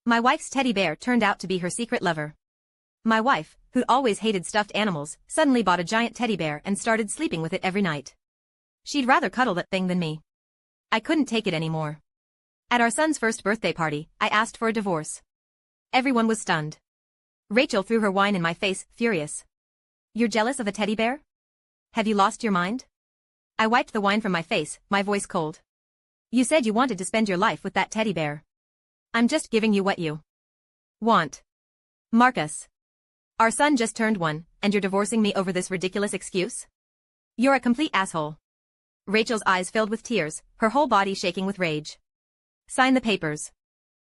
My wife's teddy bear turned out to be her secret lover. My wife, who'd always hated stuffed animals, suddenly bought a giant teddy bear and started sleeping with it every night. She'd rather cuddle that thing than me. I couldn't take it anymore. At our son's first birthday party, I asked for a divorce. Everyone was stunned. Rachel threw her wine in my face, furious. You're jealous of a teddy bear? Have you lost your mind? I wiped the wine from my face, my voice cold. You said you wanted to spend your life with that teddy bear. I'm just giving you what you want. Marcus. Our son just turned 1, and you're divorcing me over this ridiculous excuse? You're a complete asshole. Rachel's eyes filled with tears, her whole body shaking with rage. Sign the papers.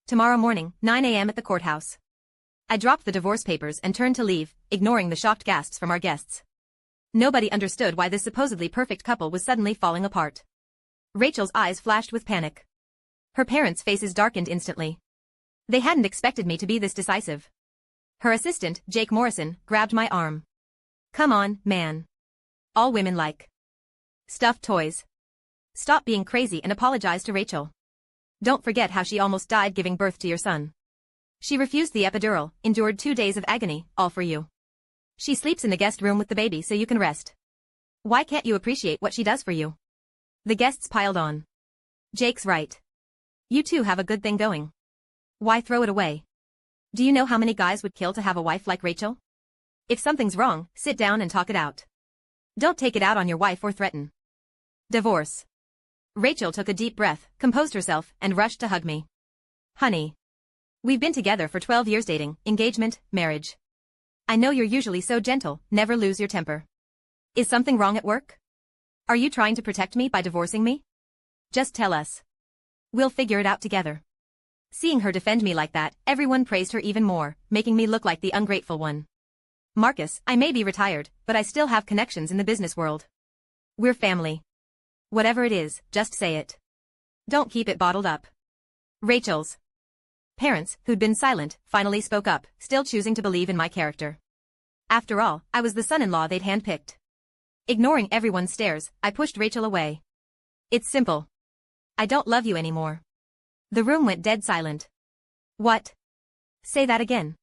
Tomorrow morning, 9 a.m. at the courthouse. I dropped the divorce papers and turned to leave, ignoring the shocked gasps from our guests. Nobody understood why this supposedly perfect couple was suddenly falling apart. Rachel's eyes flashed with panic. Her parents' faces darkened instantly. They hadn't expected me to be this decisive. Her assistant, Jake Morrison, grabbed my arm. Come on, man. All women like stuffed toys. Stop being crazy and apologize to Rachel. Don't forget how she almost died giving birth to your son. She refused the epidural, endured 2 days of agony, all for you. She sleeps in the guest room with the baby so you can rest. Why can't you appreciate what she does for you? The guests piled on. Jake's right. You two have a good thing going. Why throw it away? Do you know how many guys would kill to have a wife like Rachel? If something's wrong, sit down and talk it out. Don't take it out on your wife or threaten divorce. Rachel took a deep breath, composed herself, and rushed to hug me. Honey. We've been together for 12 years dating, engagement, marriage. I know you're usually so gentle, never lose your temper. Is something wrong at work? Are you trying to protect me by divorcing me? Just tell us. We'll figure it out together. Seeing her defend me like that, everyone praised her even more, making me look like the ungrateful one. Marcus, I may be retired, but I still have connections in the business world. We're family. Whatever it is, just say it. Don't keep it bottled up. Rachel's parents, who'd been silent, finally spoke up, still choosing to believe in my character. After all, I was the son-in-law they'd handpicked. Ignoring everyone's stares, I pushed Rachel away. It's simple. I don't love you anymore. The room went dead silent. What? Say that again.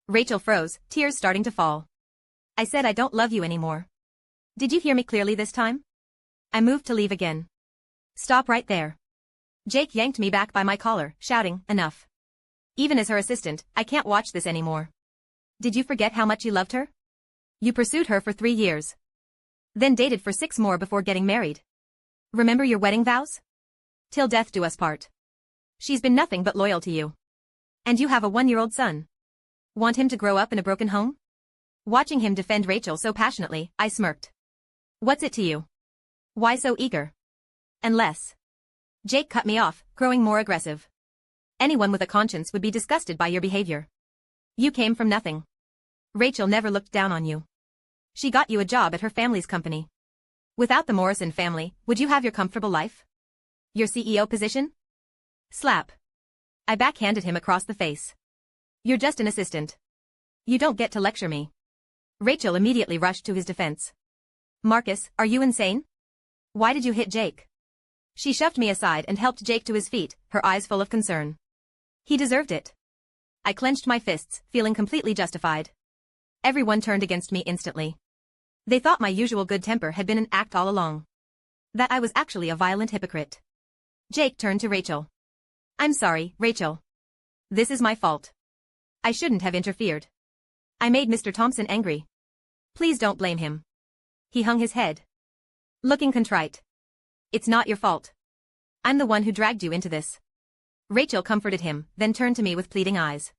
Rachel froze, tears starting to fall. I said I don't love you anymore. Did you hear me clearly this time? I moved to leave again. Stop right there. Jake yanked me back by my collar, shouting, enough. Even as her assistant, I can't watch this anymore. Did you forget how much you loved her? You pursued her for 3 years. Then dated for 6 more before getting married. Remember your wedding vows? Till death do us part. She's been nothing but loyal to you. And you have a 1-year-old son. Want him to grow up in a broken home? Watching him defend Rachel so passionately, I smirked. What's it to you? Why so eager? Unless. Jake cut me off, growing more aggressive. Anyone with a conscience would be disgusted by your behavior. You came from nothing. Rachel never looked down on you. She got you a job at her family's company. Without the Morrison family, would you have your comfortable life? Your CEO position? Slap. I backhanded him across the face. You're just an assistant. You don't get to lecture me. Rachel immediately rushed to his defense. Marcus, are you insane? Why did you hit Jake? She shoved me aside and helped Jake to his feet, her eyes full of concern. He deserved it. I clenched my fists, feeling completely justified. Everyone turned against me instantly. They thought my usual good temper had been an act all along. That I was actually a violent hypocrite. Jake turned to Rachel. I'm sorry, Rachel. This is my fault. I shouldn't have interfered. I made Mr. Thompson angry. Please don't blame him. He hung his head, looking contrite. It's not your fault. I'm the one who dragged you into this. Rachel comforted him, then turned to me with pleading eyes.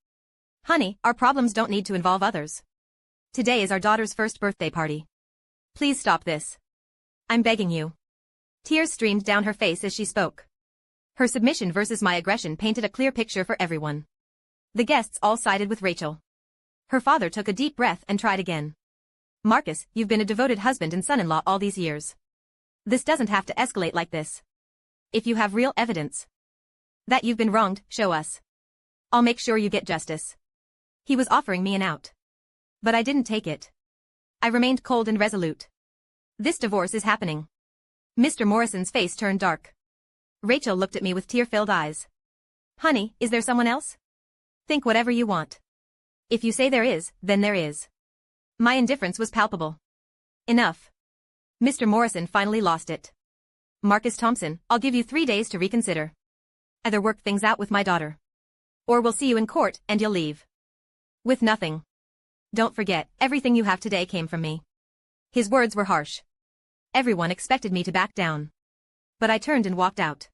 Honey, our problems don't need to involve others. Today is our daughter's first birthday party. Please stop this. I'm begging you. Tears streamed down her face as she spoke. Her submission versus my aggression painted a clear picture for everyone. The guests all sided with Rachel. Her father took a deep breath and tried again. Marcus, you've been a devoted husband and son-in-law all these years. This doesn't have to escalate like this. If you have real evidence that you've been wronged, show us. I'll make sure you get justice. He was offering me an out. But I didn't take it. I remained cold and resolute. This divorce is happening. Mr. Morrison's face turned dark. Rachel looked at me with tear-filled eyes. Honey, is there someone else? Think whatever you want. If you say there is, then there is. My indifference was palpable. Enough. Mr. Morrison finally lost it. Marcus Thompson, I'll give you 3 days to reconsider. Either work things out with my daughter. Or we'll see you in court and you'll leave. With nothing. Don't forget, everything you have today came from me. His words were harsh. Everyone expected me to back down. But I turned and walked out.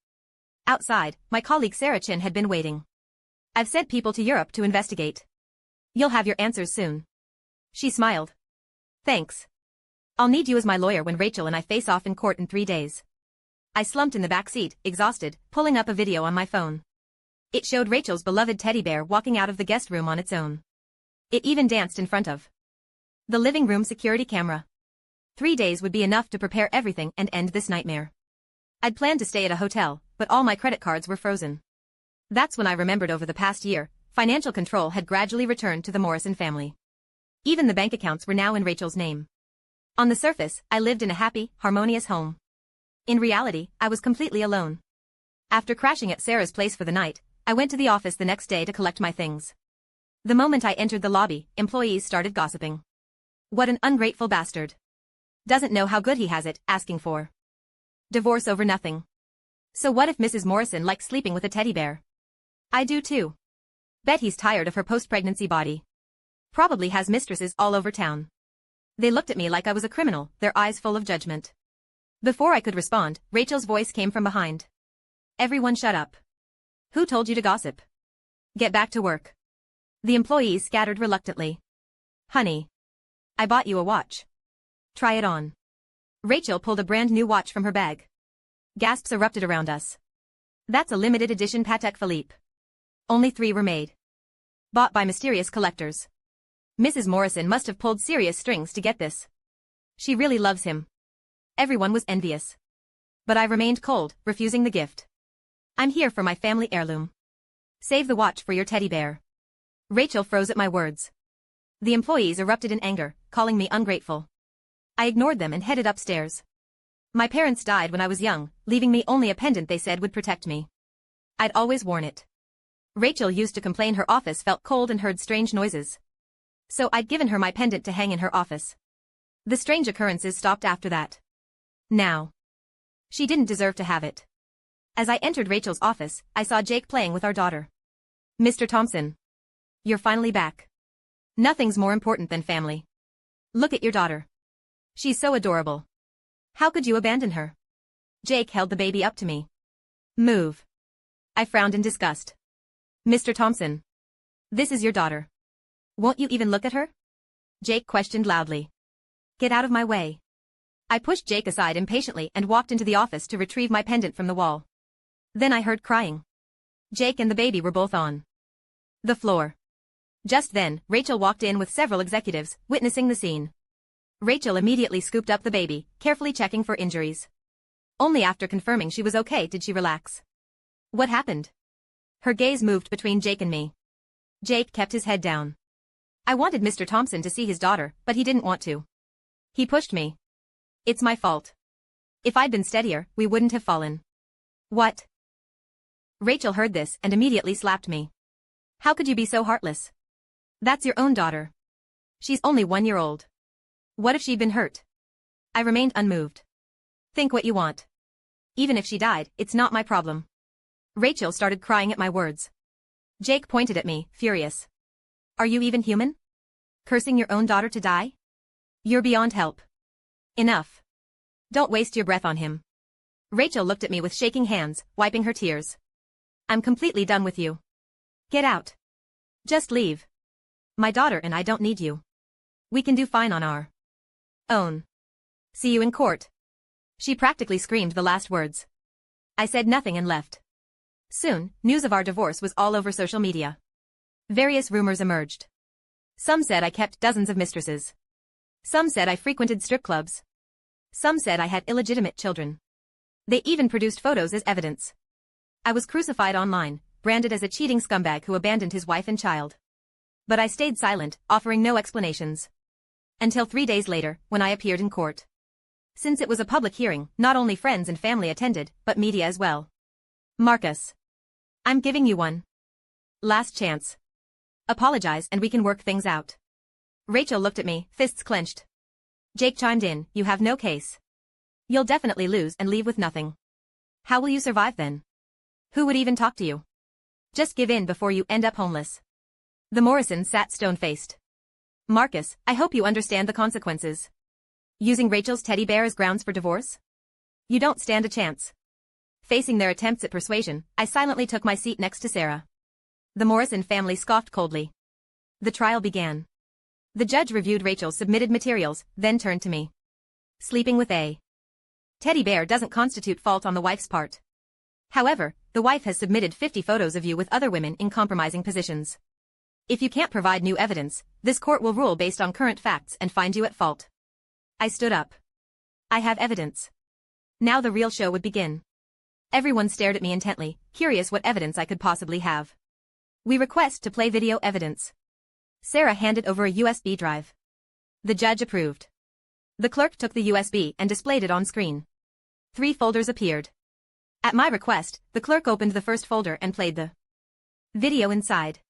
Outside, my colleague Sarah Chin had been waiting. I've sent people to Europe to investigate. You'll have your answers soon. She smiled. Thanks. I'll need you as my lawyer when Rachel and I face off in court in 3 days. I slumped in the back seat, exhausted, pulling up a video on my phone. It showed Rachel's beloved teddy bear walking out of the guest room on its own. It even danced in front of the living room security camera. 3 days would be enough to prepare everything and end this nightmare. I'd planned to stay at a hotel, but all my credit cards were frozen. That's when I remembered over the past year, financial control had gradually returned to the Morrison family. Even the bank accounts were now in Rachel's name. On the surface, I lived in a happy, harmonious home. In reality, I was completely alone. After crashing at Sarah's place for the night, I went to the office the next day to collect my things. The moment I entered the lobby, employees started gossiping. What an ungrateful bastard. Doesn't know how good he has it, asking for divorce over nothing. So what if Mrs. Morrison likes sleeping with a teddy bear? I do too. Bet he's tired of her post-pregnancy body. Probably has mistresses all over town. They looked at me like I was a criminal, their eyes full of judgment. Before I could respond, Rachel's voice came from behind. Everyone shut up. Who told you to gossip? Get back to work. The employees scattered reluctantly. Honey. I bought you a watch. Try it on. Rachel pulled a brand new watch from her bag. Gasps erupted around us. That's a limited edition Patek Philippe. Only 3 were made. Bought by mysterious collectors. Mrs. Morrison must have pulled serious strings to get this. She really loves him. Everyone was envious. But I remained cold, refusing the gift. I'm here for my family heirloom. Save the watch for your teddy bear. Rachel froze at my words. The employees erupted in anger, calling me ungrateful. I ignored them and headed upstairs. My parents died when I was young, leaving me only a pendant they said would protect me. I'd always worn it. Rachel used to complain her office felt cold and heard strange noises. So I'd given her my pendant to hang in her office. The strange occurrences stopped after that. Now. She didn't deserve to have it. As I entered Rachel's office, I saw Jake playing with our daughter. Mr. Thompson. You're finally back. Nothing's more important than family. Look at your daughter. She's so adorable. How could you abandon her? Jake held the baby up to me. Move. I frowned in disgust. Mr. Thompson. This is your daughter. Won't you even look at her? Jake questioned loudly. Get out of my way. I pushed Jake aside impatiently and walked into the office to retrieve my pendant from the wall. Then I heard crying. Jake and the baby were both on the floor. Just then, Rachel walked in with several executives, witnessing the scene. Rachel immediately scooped up the baby, carefully checking for injuries. Only after confirming she was okay did she relax. What happened? Her gaze moved between Jake and me. Jake kept his head down. I wanted Mr. Thompson to see his daughter, but he didn't want to. He pushed me. It's my fault. If I'd been steadier, we wouldn't have fallen. What? Rachel heard this and immediately slapped me. How could you be so heartless? That's your own daughter. She's only 1 year old. What if she'd been hurt? I remained unmoved. Think what you want. Even if she died, it's not my problem. Rachel started crying at my words. Jake pointed at me, furious. Are you even human? Cursing your own daughter to die? You're beyond help. Enough. Don't waste your breath on him. Rachel looked at me with shaking hands, wiping her tears. I'm completely done with you. Get out. Just leave. My daughter and I don't need you. We can do fine on our own. See you in court. She practically screamed the last words. I said nothing and left. Soon, news of our divorce was all over social media. Various rumors emerged. Some said I kept dozens of mistresses. Some said I frequented strip clubs. Some said I had illegitimate children. They even produced photos as evidence. I was crucified online, branded as a cheating scumbag who abandoned his wife and child. But I stayed silent, offering no explanations. Until 3 days later, when I appeared in court. Since it was a public hearing, not only friends and family attended, but media as well. Marcus. I'm giving you one last chance. Apologize and we can work things out. Rachel looked at me, fists clenched. Jake chimed in, you have no case. You'll definitely lose and leave with nothing. How will you survive then? Who would even talk to you? Just give in before you end up homeless. The Morrisons sat stone-faced. Marcus, I hope you understand the consequences. Using Rachel's teddy bear as grounds for divorce? You don't stand a chance. Facing their attempts at persuasion, I silently took my seat next to Sarah. The Morrison family scoffed coldly. The trial began. The judge reviewed Rachel's submitted materials, then turned to me. Sleeping with a teddy bear doesn't constitute fault on the wife's part. However, the wife has submitted 50 photos of you with other women in compromising positions. If you can't provide new evidence, this court will rule based on current facts and find you at fault. I stood up. I have evidence. Now the real show would begin. Everyone stared at me intently, curious what evidence I could possibly have. We request to play video evidence. Sarah handed over a USB drive. The judge approved. The clerk took the USB and displayed it on screen. 3 folders appeared. At my request, the clerk opened the first folder and played the video inside.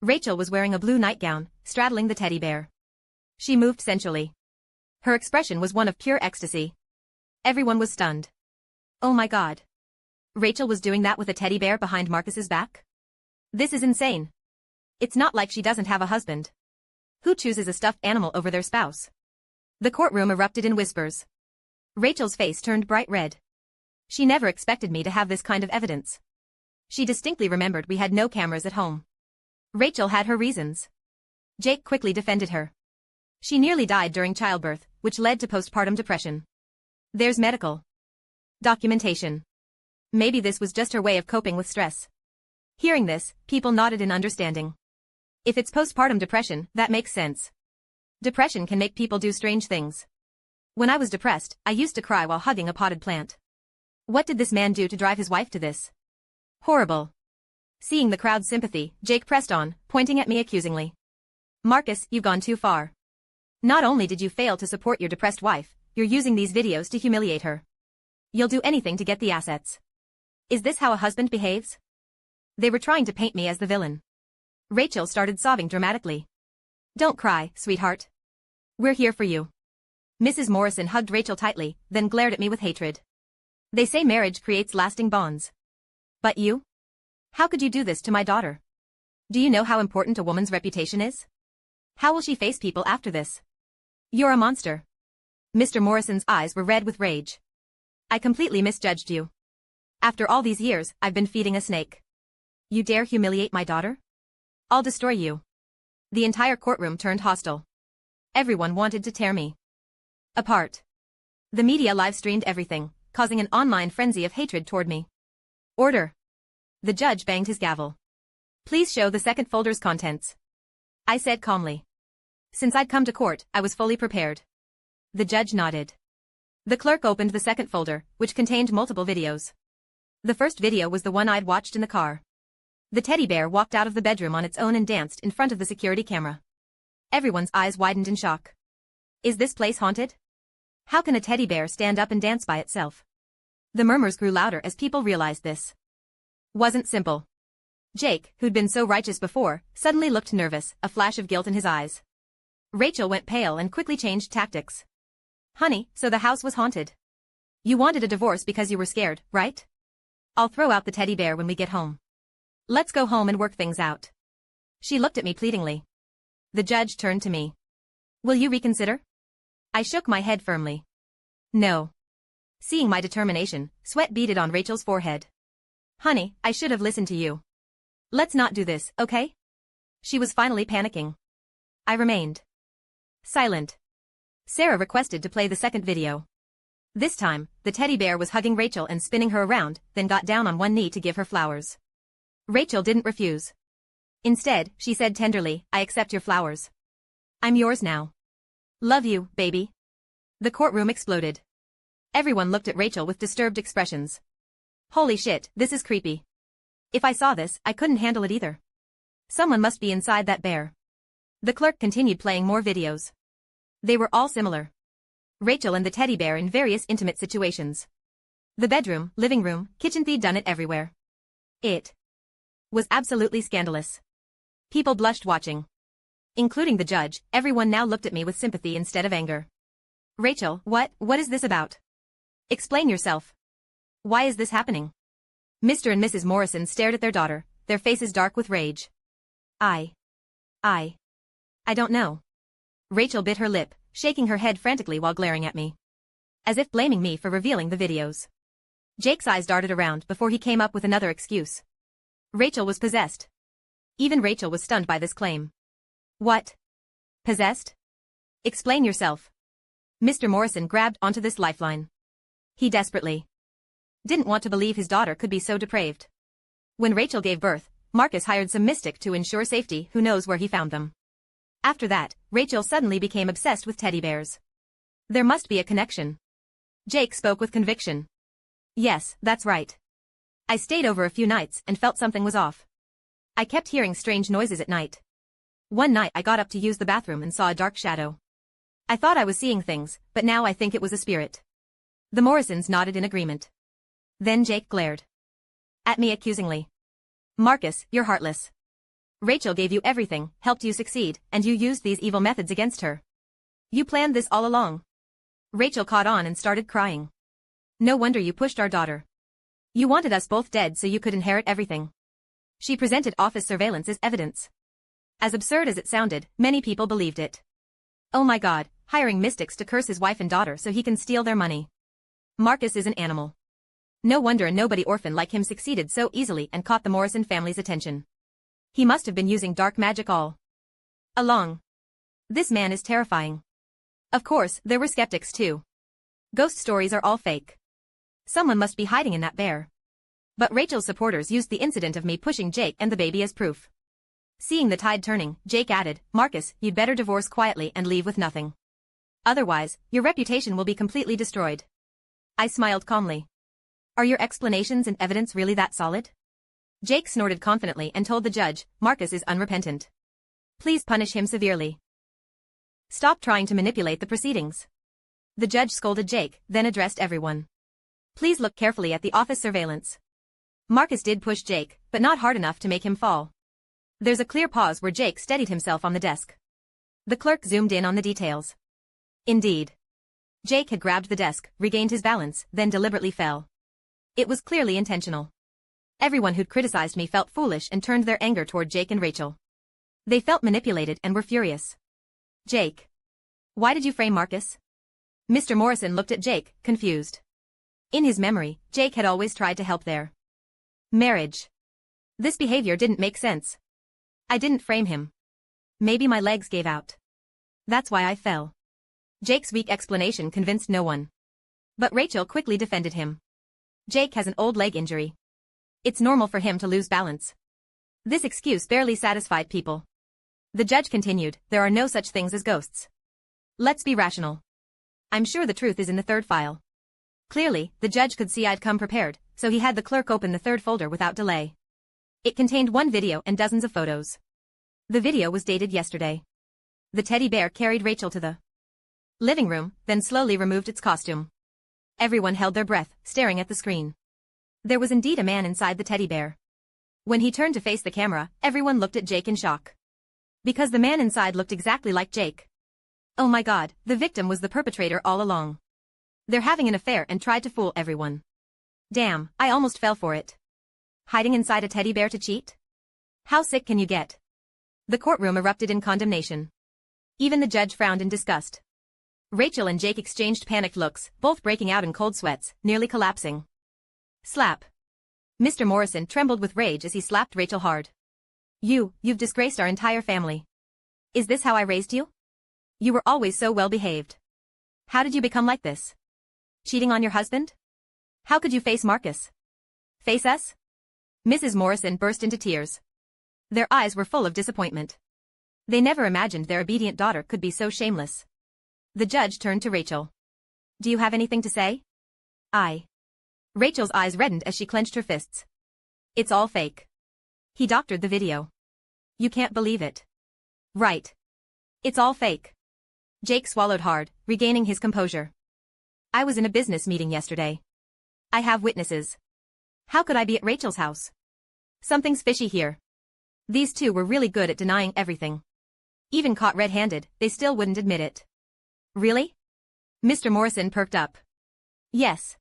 Rachel was wearing a blue nightgown, straddling the teddy bear. She moved sensually. Her expression was one of pure ecstasy. Everyone was stunned. Oh my God. Rachel was doing that with a teddy bear behind Marcus's back? This is insane. It's not like she doesn't have a husband. Who chooses a stuffed animal over their spouse? The courtroom erupted in whispers. Rachel's face turned bright red. She never expected me to have this kind of evidence. She distinctly remembered we had no cameras at home. Rachel had her reasons. Jake quickly defended her. She nearly died during childbirth, which led to postpartum depression. There's medical documentation. Maybe this was just her way of coping with stress. Hearing this, people nodded in understanding. If it's postpartum depression, that makes sense. Depression can make people do strange things. When I was depressed, I used to cry while hugging a potted plant. What did this man do to drive his wife to this? Horrible. Seeing the crowd's sympathy, Jake pressed on, pointing at me accusingly. Marcus, you've gone too far. Not only did you fail to support your depressed wife, you're using these videos to humiliate her. You'll do anything to get the assets. Is this how a husband behaves? They were trying to paint me as the villain. Rachel started sobbing dramatically. Don't cry, sweetheart. We're here for you. Mrs. Morrison hugged Rachel tightly, then glared at me with hatred. They say marriage creates lasting bonds. But you? How could you do this to my daughter? Do you know how important a woman's reputation is? How will she face people after this? You're a monster. Mr. Morrison's eyes were red with rage. I completely misjudged you. After all these years, I've been feeding a snake. You dare humiliate my daughter? I'll destroy you. The entire courtroom turned hostile. Everyone wanted to tear me apart. The media live-streamed everything, causing an online frenzy of hatred toward me. Order. The judge banged his gavel. Please show the second folder's contents. I said calmly. Since I'd come to court, I was fully prepared. The judge nodded. The clerk opened the second folder, which contained multiple videos. The first video was the one I'd watched in the car. The teddy bear walked out of the bedroom on its own and danced in front of the security camera. Everyone's eyes widened in shock. Is this place haunted? How can a teddy bear stand up and dance by itself? The murmurs grew louder as people realized this wasn't simple. Jake, who'd been so righteous before, suddenly looked nervous, a flash of guilt in his eyes. Rachel went pale and quickly changed tactics. Honey, so the house was haunted. You wanted a divorce because you were scared, right? I'll throw out the teddy bear when we get home. Let's go home and work things out. She looked at me pleadingly. The judge turned to me. Will you reconsider? I shook my head firmly. No. Seeing my determination, sweat beaded on Rachel's forehead. Honey, I should have listened to you. Let's not do this, okay? She was finally panicking. I remained silent. Sarah requested to play the second video. This time, the teddy bear was hugging Rachel and spinning her around, then got down on one knee to give her flowers. Rachel didn't refuse. Instead, she said tenderly, I accept your flowers. I'm yours now. Love you, baby. The courtroom exploded. Everyone looked at Rachel with disturbed expressions. Holy shit, this is creepy. If I saw this, I couldn't handle it either. Someone must be inside that bear. The clerk continued playing more videos. They were all similar. Rachel and the teddy bear in various intimate situations. The bedroom, living room, kitchen, they'd done it everywhere. It was absolutely scandalous. People blushed watching. Including the judge, everyone now looked at me with sympathy instead of anger. Rachel, what is this about? Explain yourself. Why is this happening? Mr. and Mrs. Morrison stared at their daughter, their faces dark with rage. I don't know. Rachel bit her lip, shaking her head frantically while glaring at me. As if blaming me for revealing the videos. Jake's eyes darted around before he came up with another excuse. Rachel was possessed. Even Rachel was stunned by this claim. What? Possessed? Explain yourself. Mr. Morrison grabbed onto this lifeline. He desperately didn't want to believe his daughter could be so depraved. When Rachel gave birth, Marcus hired some mystic to ensure safety, who knows where he found them. After that, Rachel suddenly became obsessed with teddy bears. There must be a connection. Jake spoke with conviction. Yes, that's right. I stayed over a few nights and felt something was off. I kept hearing strange noises at night. One night I got up to use the bathroom and saw a dark shadow. I thought I was seeing things, but now I think it was a spirit. The Morrisons nodded in agreement. Then Jake glared at me accusingly. Marcus, you're heartless. Rachel gave you everything, helped you succeed, and you used these evil methods against her. You planned this all along. Rachel caught on and started crying. No wonder you pushed our daughter. You wanted us both dead so you could inherit everything. She presented office surveillance as evidence. As absurd as it sounded, many people believed it. Oh my God, hiring mystics to curse his wife and daughter so he can steal their money. Marcus is an animal. No wonder a nobody orphan like him succeeded so easily and caught the Morrison family's attention. He must have been using dark magic all along. This man is terrifying. Of course, there were skeptics too. Ghost stories are all fake. Someone must be hiding in that bear. But Rachel's supporters used the incident of me pushing Jake and the baby as proof. Seeing the tide turning, Jake added, Marcus, you'd better divorce quietly and leave with nothing. Otherwise, your reputation will be completely destroyed. I smiled calmly. Are your explanations and evidence really that solid? Jake snorted confidently and told the judge, Marcus is unrepentant. Please punish him severely. Stop trying to manipulate the proceedings. The judge scolded Jake, then addressed everyone. Please look carefully at the office surveillance. Marcus did push Jake, but not hard enough to make him fall. There's a clear pause where Jake steadied himself on the desk. The clerk zoomed in on the details. Indeed. Jake had grabbed the desk, regained his balance, then deliberately fell. It was clearly intentional. Everyone who'd criticized me felt foolish and turned their anger toward Jake and Rachel. They felt manipulated and were furious. Jake. Why did you frame Marcus? Mr. Morrison looked at Jake, confused. In his memory, Jake had always tried to help their marriage. This behavior didn't make sense. I didn't frame him. Maybe my legs gave out. That's why I fell. Jake's weak explanation convinced no one. But Rachel quickly defended him. Jake has an old leg injury. It's normal for him to lose balance. This excuse barely satisfied people. The judge continued, there are no such things as ghosts. Let's be rational. I'm sure the truth is in the third file. Clearly, the judge could see I'd come prepared, so he had the clerk open the third folder without delay. It contained one video and dozens of photos. The video was dated yesterday. The teddy bear carried Rachel to the living room, then slowly removed its costume. Everyone held their breath, staring at the screen. There was indeed a man inside the teddy bear. When he turned to face the camera, everyone looked at Jake in shock. Because the man inside looked exactly like Jake. Oh my God, the victim was the perpetrator all along. They're having an affair and tried to fool everyone. Damn, I almost fell for it. Hiding inside a teddy bear to cheat? How sick can you get? The courtroom erupted in condemnation. Even the judge frowned in disgust. Rachel and Jake exchanged panicked looks, both breaking out in cold sweats, nearly collapsing. Slap. Mr. Morrison trembled with rage as he slapped Rachel hard. You've disgraced our entire family. Is this how I raised you? You were always so well behaved. How did you become like this? Cheating on your husband? How could you face Marcus? Face us? Mrs. Morrison burst into tears. Their eyes were full of disappointment. They never imagined their obedient daughter could be so shameless. The judge turned to Rachel. Do you have anything to say? Rachel's eyes reddened as she clenched her fists. It's all fake. He doctored the video. You can't believe it. Right. It's all fake. Jake swallowed hard, regaining his composure. I was in a business meeting yesterday. I have witnesses. How could I be at Rachel's house? Something's fishy here. These two were really good at denying everything. Even caught red-handed, they still wouldn't admit it. Really? Mr. Morrison perked up. Yes.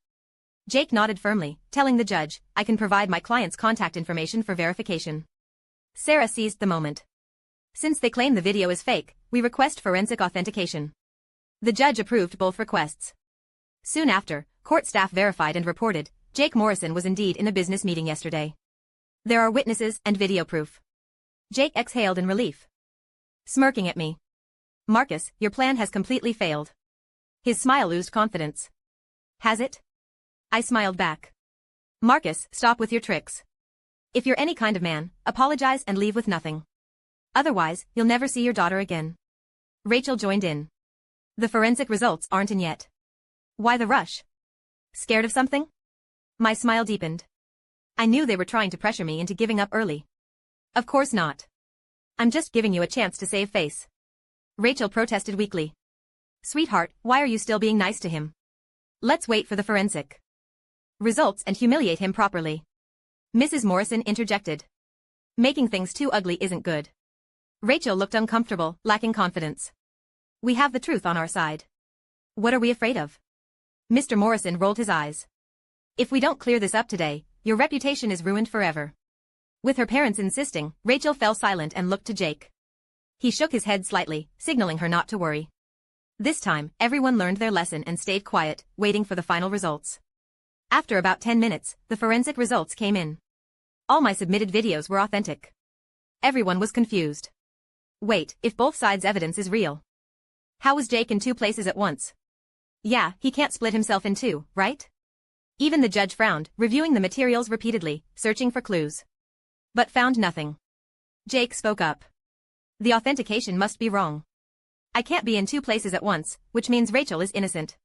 Jake nodded firmly, telling the judge, I can provide my client's contact information for verification. Sarah seized the moment. Since they claim the video is fake, we request forensic authentication. The judge approved both requests. Soon after, court staff verified and reported, Jake Morrison was indeed in a business meeting yesterday. There are witnesses and video proof. Jake exhaled in relief. Smirking at me. Marcus, your plan has completely failed. His smile oozed confidence. Has it? I smiled back. Marcus, stop with your tricks. If you're any kind of man, apologize and leave with nothing. Otherwise, you'll never see your daughter again. Rachel joined in. The forensic results aren't in yet. Why the rush? Scared of something? My smile deepened. I knew they were trying to pressure me into giving up early. Of course not. I'm just giving you a chance to save face. Rachel protested weakly. Sweetheart, why are you still being nice to him? Let's wait for the forensic results and humiliate him properly. Mrs. Morrison interjected. Making things too ugly isn't good. Rachel looked uncomfortable, lacking confidence. We have the truth on our side. What are we afraid of? Mr. Morrison rolled his eyes. If we don't clear this up today, your reputation is ruined forever. With her parents insisting, Rachel fell silent and looked to Jake. He shook his head slightly, signaling her not to worry. This time, everyone learned their lesson and stayed quiet, waiting for the final results. After about 10 minutes, the forensic results came in. All my submitted videos were authentic. Everyone was confused. Wait, if both sides' evidence is real. How was Jake in two places at once? Yeah, he can't split himself in two, right? Even the judge frowned, reviewing the materials repeatedly, searching for clues. But found nothing. Jake spoke up. The authentication must be wrong. I can't be in two places at once, which means Rachel is innocent.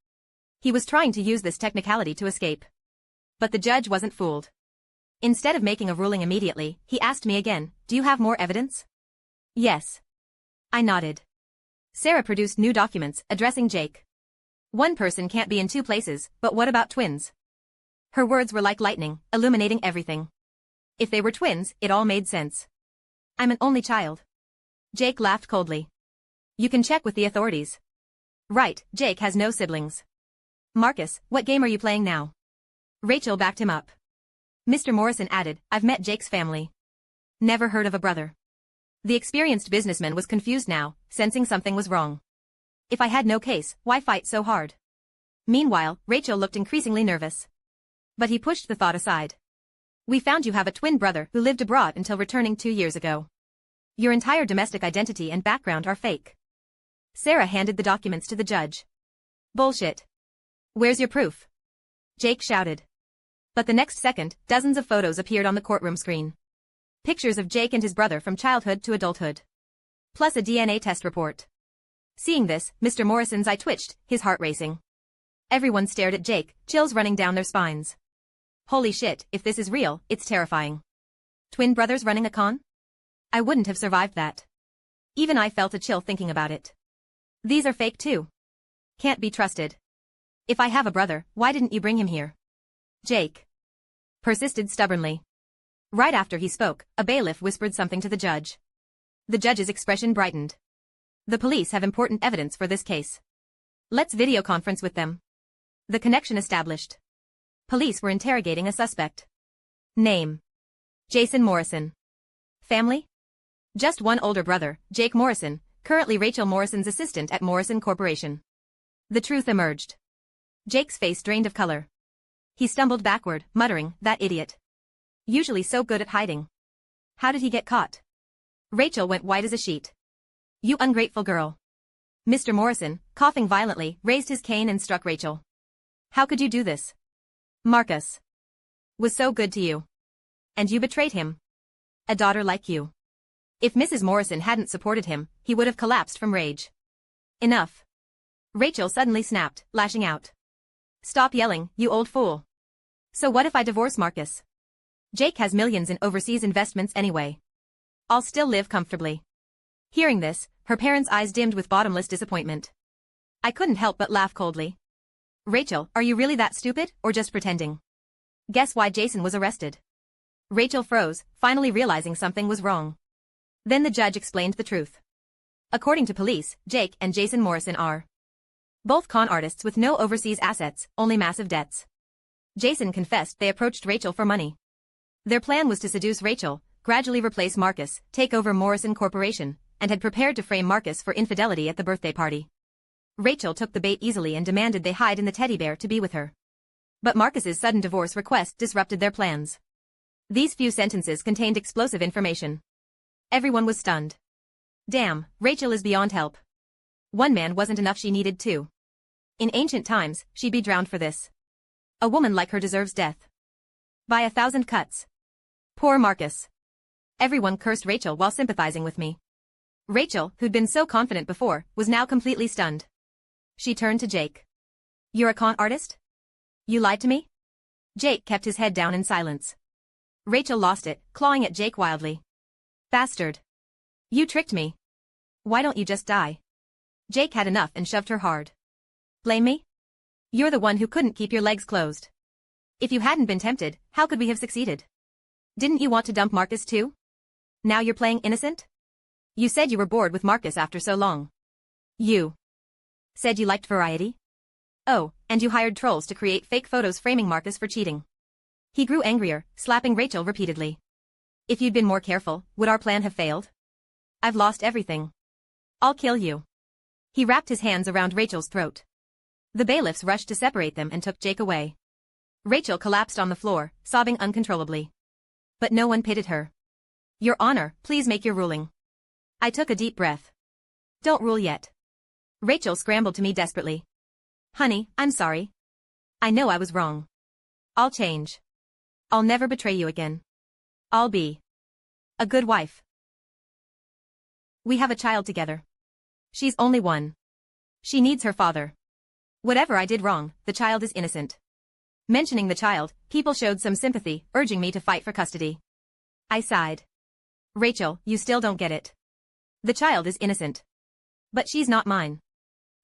He was trying to use this technicality to escape. But the judge wasn't fooled. Instead of making a ruling immediately, he asked me again, do you have more evidence? Yes. I nodded. Sarah produced new documents, addressing Jake. One person can't be in two places, but what about twins? Her words were like lightning, illuminating everything. If they were twins, it all made sense. I'm an only child. Jake laughed coldly. You can check with the authorities. Right, Jake has no siblings. Marcus, what game are you playing now? Rachel backed him up. Mr. Morrison added, I've met Jake's family. Never heard of a brother. The experienced businessman was confused now, sensing something was wrong. If I had no case, why fight so hard? Meanwhile, Rachel looked increasingly nervous. But he pushed the thought aside. We found you have a twin brother who lived abroad until returning 2 years ago. Your entire domestic identity and background are fake. Sarah handed the documents to the judge. Bullshit. Where's your proof? Jake shouted. But the next second, dozens of photos appeared on the courtroom screen. Pictures of Jake and his brother from childhood to adulthood. Plus a DNA test report. Seeing this, Mr. Morrison's eye twitched, his heart racing. Everyone stared at Jake, chills running down their spines. Holy shit, if this is real, it's terrifying. Twin brothers running a con? I wouldn't have survived that. Even I felt a chill thinking about it. These are fake too. Can't be trusted. If I have a brother, why didn't you bring him here? Jake persisted stubbornly. Right after he spoke, a bailiff whispered something to the judge. The judge's expression brightened. The police have important evidence for this case. Let's video conference with them. The connection established. Police were interrogating a suspect. Name: Jason Morrison. Family? Just one older brother, Jake Morrison, currently Rachel Morrison's assistant at Morrison Corporation. The truth emerged. Jake's face drained of color. He stumbled backward, muttering, that idiot. Usually so good at hiding. How did he get caught? Rachel went white as a sheet. You ungrateful girl. Mr. Morrison, coughing violently, raised his cane and struck Rachel. How could you do this? Marcus was so good to you. And you betrayed him. A daughter like you. If Mrs. Morrison hadn't supported him, he would have collapsed from rage. Enough. Rachel suddenly snapped, lashing out. Stop yelling, you old fool. So what if I divorce Marcus? Jake has millions in overseas investments anyway. I'll still live comfortably. Hearing this, her parents' eyes dimmed with bottomless disappointment. I couldn't help but laugh coldly. Rachel, are you really that stupid, or just pretending? Guess why Jason was arrested? Rachel froze, finally realizing something was wrong. Then the judge explained the truth. According to police, Jake and Jason Morrison are both con artists with no overseas assets, only massive debts. Jason confessed they approached Rachel for money. Their plan was to seduce Rachel, gradually replace Marcus, take over Morrison Corporation, and had prepared to frame Marcus for infidelity at the birthday party. Rachel took the bait easily and demanded they hide in the teddy bear to be with her. But Marcus's sudden divorce request disrupted their plans. These few sentences contained explosive information. Everyone was stunned. Damn, Rachel is beyond help. One man wasn't enough, she needed two. In ancient times, she'd be drowned for this. A woman like her deserves death. By 1,000 cuts. Poor Marcus. Everyone cursed Rachel while sympathizing with me. Rachel, who'd been so confident before, was now completely stunned. She turned to Jake. You're a con artist? You lied to me? Jake kept his head down in silence. Rachel lost it, clawing at Jake wildly. Bastard. You tricked me. Why don't you just die? Jake had enough and shoved her hard. Blame me? You're the one who couldn't keep your legs closed. If you hadn't been tempted, how could we have succeeded? Didn't you want to dump Marcus too? Now you're playing innocent? You said you were bored with Marcus after so long. You said you liked variety? Oh, and you hired trolls to create fake photos framing Marcus for cheating. He grew angrier, slapping Rachel repeatedly. If you'd been more careful, would our plan have failed? I've lost everything. I'll kill you. He wrapped his hands around Rachel's throat. The bailiffs rushed to separate them and took Jake away. Rachel collapsed on the floor, sobbing uncontrollably. But no one pitied her. Your Honor, please make your ruling. I took a deep breath. Don't rule yet. Rachel scrambled to me desperately. Honey, I'm sorry. I know I was wrong. I'll change. I'll never betray you again. I'll be a good wife. We have a child together. She's only one. She needs her father. Whatever I did wrong, the child is innocent. Mentioning the child, people showed some sympathy, urging me to fight for custody. I sighed. Rachel, you still don't get it. The child is innocent. But she's not mine.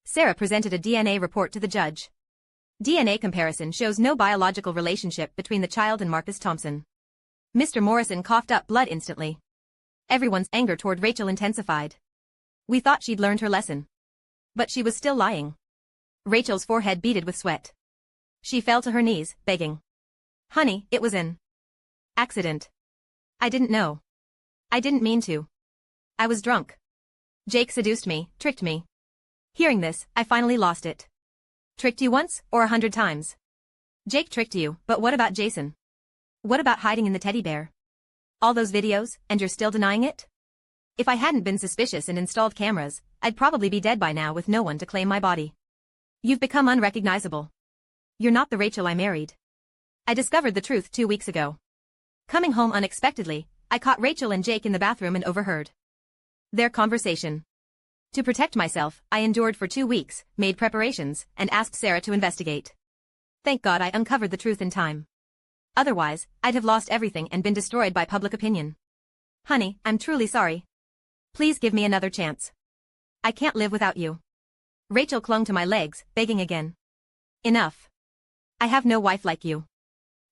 Sarah presented a DNA report to the judge. DNA comparison shows no biological relationship between the child and Marcus Thompson. Mr. Morrison coughed up blood instantly. Everyone's anger toward Rachel intensified. We thought she'd learned her lesson. But she was still lying. Rachel's forehead beaded with sweat. She fell to her knees, begging. Honey, it was an accident. I didn't know. I didn't mean to. I was drunk. Jake seduced me, tricked me. Hearing this, I finally lost it. Tricked you once, or 100 times? Jake tricked you, but what about Jason? What about hiding in the teddy bear? All those videos, and you're still denying it? If I hadn't been suspicious and installed cameras, I'd probably be dead by now with no one to claim my body. You've become unrecognizable. You're not the Rachel I married. I discovered the truth 2 weeks ago. Coming home unexpectedly, I caught Rachel and Jake in the bathroom and overheard their conversation. To protect myself, I endured for 2 weeks, made preparations, and asked Sarah to investigate. Thank God I uncovered the truth in time. Otherwise, I'd have lost everything and been destroyed by public opinion. Honey, I'm truly sorry. Please give me another chance. I can't live without you. Rachel clung to my legs, begging again. Enough. I have no wife like you.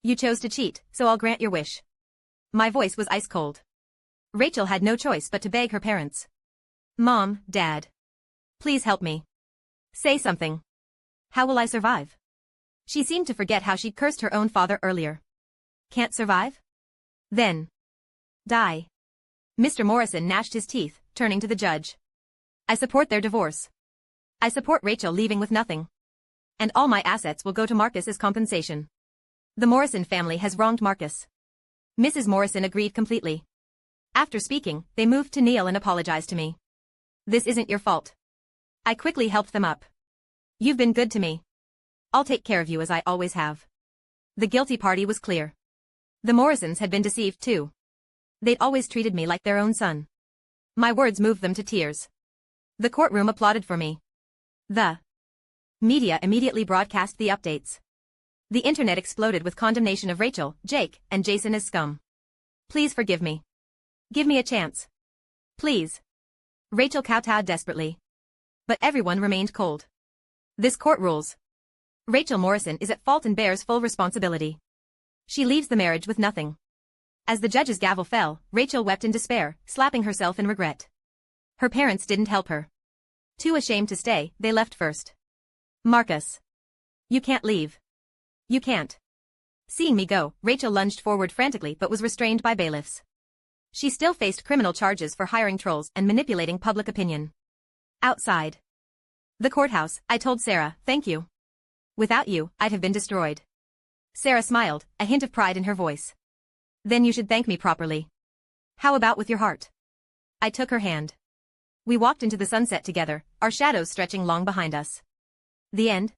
You chose to cheat, so I'll grant your wish. My voice was ice cold. Rachel had no choice but to beg her parents. Mom, Dad. Please help me. Say something. How will I survive? She seemed to forget how she'd cursed her own father earlier. Can't survive? Then die. Mr. Morrison gnashed his teeth, turning to the judge. I support their divorce. I support Rachel leaving with nothing. And all my assets will go to Marcus as compensation. The Morrison family has wronged Marcus. Mrs. Morrison agreed completely. After speaking, they moved to kneel and apologize to me. This isn't your fault. I quickly helped them up. You've been good to me. I'll take care of you as I always have. The guilty party was clear. The Morrisons had been deceived too. They'd always treated me like their own son. My words moved them to tears. The courtroom applauded for me. The media immediately broadcast the updates. The internet exploded with condemnation of Rachel, Jake, and Jason as scum. Please forgive me. Give me a chance. Please. Rachel kowtowed desperately. But everyone remained cold. This court rules. Rachel Morrison is at fault and bears full responsibility. She leaves the marriage with nothing. As the judge's gavel fell, Rachel wept in despair, slapping herself in regret. Her parents didn't help her. Too ashamed to stay, they left first. Marcus. You can't leave. You can't. Seeing me go, Rachel lunged forward frantically but was restrained by bailiffs. She still faced criminal charges for hiring trolls and manipulating public opinion. Outside the courthouse, I told Sarah, thank you. Without you, I'd have been destroyed. Sarah smiled, a hint of pride in her voice. Then you should thank me properly. How about with your heart? I took her hand. We walked into the sunset together, our shadows stretching long behind us. The end.